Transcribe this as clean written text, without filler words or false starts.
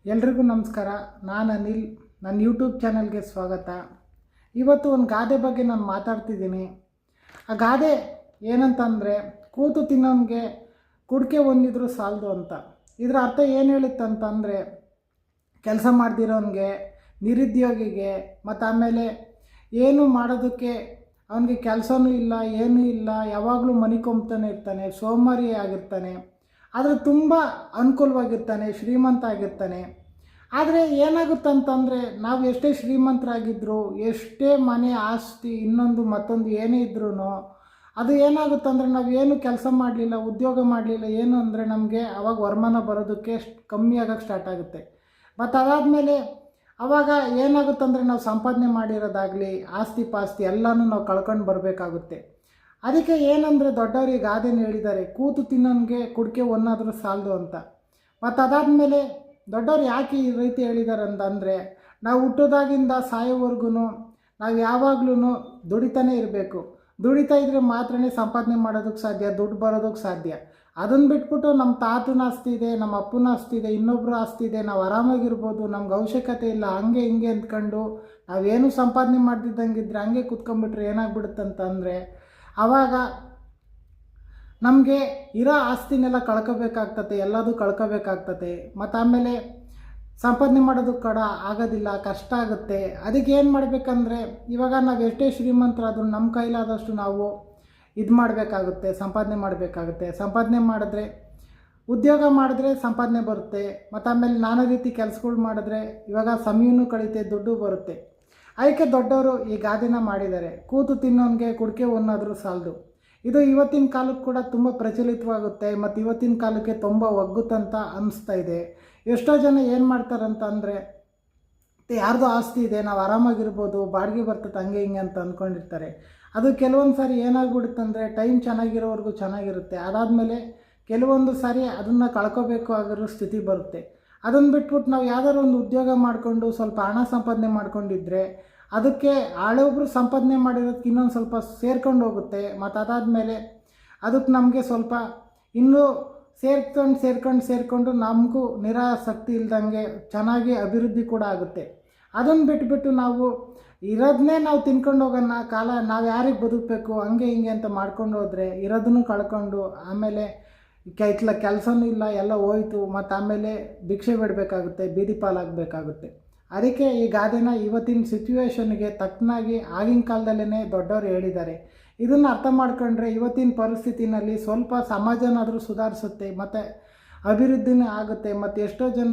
ಎಲ್ರಿಗೂ ನಮಸ್ಕಾರ. ನಾನು ಅನಿಲ್. ನನ್ನ ಯೂಟ್ಯೂಬ್ ಚಾನಲ್ಗೆ ಸ್ವಾಗತ. ಇವತ್ತು ಒಂದು ಗಾದೆ ಬಗ್ಗೆ ನಾನು ಮಾತಾಡ್ತಿದ್ದೀನಿ. ಆ ಗಾದೆ ಏನಂತಂದರೆ, ಕೂತು ತಿನ್ನೋನಿಗೆ ಕುಡಿಕೆ ಒಂದಿದ್ರೂ ಸಾಲದು ಅಂತ. ಇದರ ಅರ್ಥ ಏನು ಹೇಳುತ್ತಂತಂದರೆ, ಕೆಲಸ ಮಾಡ್ದಿರೋನಿಗೆ, ನಿರುದ್ಯೋಗಿಗೆ, ಮತ್ತು ಆಮೇಲೆ ಏನು ಮಾಡೋದಕ್ಕೆ ಅವನಿಗೆ ಕೆಲಸನೂ ಇಲ್ಲ, ಏನೂ ಇಲ್ಲ, ಯಾವಾಗಲೂ ಮನಿಕೊಂಬ್ತಾನೆ ಇರ್ತಾನೆ, ಸೋಮಾರಿ ಆಗಿರ್ತಾನೆ, ಆದರೆ ತುಂಬ ಅನುಕೂಲವಾಗಿರ್ತಾನೆ, ಶ್ರೀಮಂತ ಆಗಿರ್ತಾನೆ. ಆದರೆ ಏನಾಗುತ್ತಂತಂದರೆ, ನಾವು ಎಷ್ಟೇ ಶ್ರೀಮಂತರಾಗಿದ್ದರೂ, ಎಷ್ಟೇ ಮನೆ ಆಸ್ತಿ ಇನ್ನೊಂದು ಮತ್ತೊಂದು ಏನೇ ಇದ್ರೂ ಅದು ಏನಾಗುತ್ತಂದರೆ, ನಾವು ಏನು ಕೆಲಸ ಮಾಡಲಿಲ್ಲ, ಉದ್ಯೋಗ ಮಾಡಲಿಲ್ಲ, ಏನು ಅಂದರೆ ನಮಗೆ ಅವಾಗ ವರಮಾನ ಬರೋದಕ್ಕೆ ಕಮ್ಮಿ ಆಗೋಕ್ಕೆ ಸ್ಟಾರ್ಟ್ ಆಗುತ್ತೆ. ಮತ್ತು ಅದಾದಮೇಲೆ ಆವಾಗ ಏನಾಗುತ್ತಂದರೆ, ನಾವು ಸಂಪಾದನೆ ಮಾಡಿರೋದಾಗಲಿ ಆಸ್ತಿ ಪಾಸ್ತಿ ಎಲ್ಲನೂ ನಾವು ಕಳ್ಕೊಂಡು ಬರಬೇಕಾಗುತ್ತೆ. ಅದಕ್ಕೆ ಏನಂದರೆ, ದೊಡ್ಡವರು ಈ ಗಾದೆನ ಹೇಳಿದ್ದಾರೆ, ಕೂತು ತಿನ್ನೋನಿಗೆ ಕುಡಿಕೆ ಒಂದಾದರೂ ಸಾಲದು ಅಂತ. ಮತ್ತು ಅದಾದಮೇಲೆ ದೊಡ್ಡವ್ರು ಯಾಕೆ ಈ ರೀತಿ ಹೇಳಿದ್ದಾರೆ ಅಂತಂದರೆ, ನಾವು ಹುಟ್ಟೋದಾಗಿಂದ ಸಾಯೋವರೆಗೂ ನಾವು ಯಾವಾಗಲೂ ದುಡಿತಾನೇ ಇರಬೇಕು. ದುಡಿತಾ ಇದ್ದರೆ ಮಾತ್ರನೇ ಸಂಪಾದನೆ ಮಾಡೋದಕ್ಕೆ ಸಾಧ್ಯ, ದುಡ್ಡು ಬರೋದಕ್ಕೆ ಸಾಧ್ಯ. ಅದನ್ನು ಬಿಟ್ಬಿಟ್ಟು ನಮ್ಮ ತಾತನ ಆಸ್ತಿ ಇದೆ, ನಮ್ಮ ಅಪ್ಪನ ಆಸ್ತಿ ಇದೆ, ಇನ್ನೊಬ್ಬರು ಆಸ್ತಿ ಇದೆ, ನಾವು ಆರಾಮಾಗಿರ್ಬೋದು, ನಮ್ಗೆ ಅವಶ್ಯಕತೆ ಇಲ್ಲ, ಹಂಗೆ ಹಿಂಗೆ ಅಂದ್ಕೊಂಡು ನಾವೇನು ಸಂಪಾದನೆ ಮಾಡ್ತಿದ್ದಂಗಿದ್ರೆ ಹಂಗೆ ಕೂತ್ಕೊಂಡ್ಬಿಟ್ರೆ ಏನಾಗ್ಬಿಡುತ್ತಂತಂದರೆ, ಆವಾಗ ನಮಗೆ ಇರೋ ಆಸ್ತಿನೆಲ್ಲ ಕಳ್ಕೋಬೇಕಾಗ್ತದೆ, ಎಲ್ಲದೂ ಕಳ್ಕೋಬೇಕಾಗ್ತದೆ. ಮತ್ತು ಆಮೇಲೆ ಸಂಪಾದನೆ ಮಾಡೋದಕ್ಕೆ ಆಗೋದಿಲ್ಲ, ಕಷ್ಟ ಆಗುತ್ತೆ. ಅದಕ್ಕೆ ಏನು ಮಾಡಬೇಕಂದ್ರೆ, ಇವಾಗ ನಾವು ಎಷ್ಟೇ ಶ್ರೀಮಂತರಾದರೂ ನಮ್ಮ ಕೈಲಾದಷ್ಟು ನಾವು ಇದು ಮಾಡಬೇಕಾಗುತ್ತೆ, ಸಂಪಾದನೆ ಮಾಡಬೇಕಾಗುತ್ತೆ. ಸಂಪಾದನೆ ಮಾಡಿದ್ರೆ, ಉದ್ಯೋಗ ಮಾಡಿದ್ರೆ ಸಂಪಾದನೆ ಬರುತ್ತೆ. ಮತ್ತು ಆಮೇಲೆ ನಾನಾ ರೀತಿ ಕೆಲಸಗಳು ಮಾಡಿದ್ರೆ ಇವಾಗ ಸಮಯನೂ ಕಳೀತೆ, ದುಡ್ಡು ಬರುತ್ತೆ. ಅದಕ್ಕೆ ದೊಡ್ಡವರು ಈ ಗಾದೆನ ಮಾಡಿದ್ದಾರೆ, ಕೂತು ತಿನ್ನೋನಿಗೆ ಕುಡಿಕೆ ಒಂದಾದರೂ ಸಾಲದು. ಇದು ಇವತ್ತಿನ ಕಾಲಕ್ಕೆ ಕೂಡ ತುಂಬ ಪ್ರಚಲಿತವಾಗುತ್ತೆ, ಮತ್ತು ಇವತ್ತಿನ ಕಾಲಕ್ಕೆ ತುಂಬ ಒಗ್ಗುತ್ತಂತ ಅನ್ನಿಸ್ತಾ ಇದೆ. ಎಷ್ಟೋ ಜನ ಏನು ಮಾಡ್ತಾರಂತ ಅಂದರೆ, ಯಾರ್ದು ಆಸ್ತಿ ಇದೆ, ನಾವು ಆರಾಮಾಗಿರ್ಬೋದು, ಬಾಡಿಗೆ ಬರ್ತದೆ, ಹಂಗೆ ಹಿಂಗೆ ಅಂತ ಅಂದ್ಕೊಂಡಿರ್ತಾರೆ. ಅದು ಕೆಲವೊಂದು ಸಾರಿ ಏನಾಗ್ಬಿಡುತ್ತಂದರೆ, ಟೈಮ್ ಚೆನ್ನಾಗಿರೋವರೆಗೂ ಚೆನ್ನಾಗಿರುತ್ತೆ. ಅದಾದಮೇಲೆ ಕೆಲವೊಂದು ಸಾರಿ ಅದನ್ನು ಕಳ್ಕೋಬೇಕು ಆಗಿರೋ ಸ್ಥಿತಿ ಬರುತ್ತೆ. ಅದನ್ನು ಬಿಟ್ಬಿಟ್ಟು ನಾವು ಯಾವ್ದಾದ್ರು ಒಂದು ಉದ್ಯೋಗ ಮಾಡಿಕೊಂಡು ಸ್ವಲ್ಪ ಹಣ ಸಂಪಾದನೆ ಮಾಡ್ಕೊಂಡಿದ್ರೆ, ಅದಕ್ಕೆ ಹಳೆಯೊಬ್ಬರು ಸಂಪಾದನೆ ಮಾಡಿರೋದಕ್ಕೆ ಇನ್ನೊಂದು ಸ್ವಲ್ಪ ಸೇರ್ಕೊಂಡು ಹೋಗುತ್ತೆ. ಮತ್ತು ಅದಾದಮೇಲೆ ಅದಕ್ಕೆ ನಮಗೆ ಸ್ವಲ್ಪ ಇನ್ನೂ ಸೇರ್ಕೊಂಡು ನಮಗೂ ನಿರಾಸಕ್ತಿ ಇಲ್ದಂಗೆ ಚೆನ್ನಾಗಿ ಅಭಿವೃದ್ಧಿ ಕೂಡ ಆಗುತ್ತೆ. ಅದನ್ನು ಬಿಟ್ಬಿಟ್ಟು ನಾವು ಇರೋದನ್ನೇ ನಾವು ತಿನ್ಕೊಂಡು ಹೋಗೋಣ, ಕಾಲ ನಾವು ಯಾರಿಗೆ ಬದುಕಬೇಕು ಹಂಗೆ ಹಿಂಗೆ ಅಂತ ಮಾಡ್ಕೊಂಡು ಹೋದರೆ ಇರೋದನ್ನು ಕಳ್ಕೊಂಡು ಆಮೇಲೆ ಕೆಲಸನೂ ಇಲ್ಲ, ಎಲ್ಲ ಹೋಯ್ತು. ಮತ್ತು ಆಮೇಲೆ ಭಿಕ್ಷೆ ಬಿಡಬೇಕಾಗುತ್ತೆ, ಬೀದಿ ಪಾಲಾಗಬೇಕಾಗುತ್ತೆ. ಅದಕ್ಕೆ ಈ ಗಾದೆನ ಇವತ್ತಿನ ಸಿಚುವೇಶನ್ಗೆ ತಕ್ಕನಾಗಿ ಆಗಿನ ಕಾಲದಲ್ಲೇ ದೊಡ್ಡವರು ಹೇಳಿದ್ದಾರೆ. ಇದನ್ನು ಅರ್ಥ ಮಾಡ್ಕೊಂಡ್ರೆ ಇವತ್ತಿನ ಪರಿಸ್ಥಿತಿನಲ್ಲಿ ಸ್ವಲ್ಪ ಸಮಾಜನಾದರೂ ಸುಧಾರಿಸುತ್ತೆ, ಮತ್ತು ಅಭಿವೃದ್ಧಿನೇ ಆಗುತ್ತೆ. ಮತ್ತು ಎಷ್ಟೋ ಜನ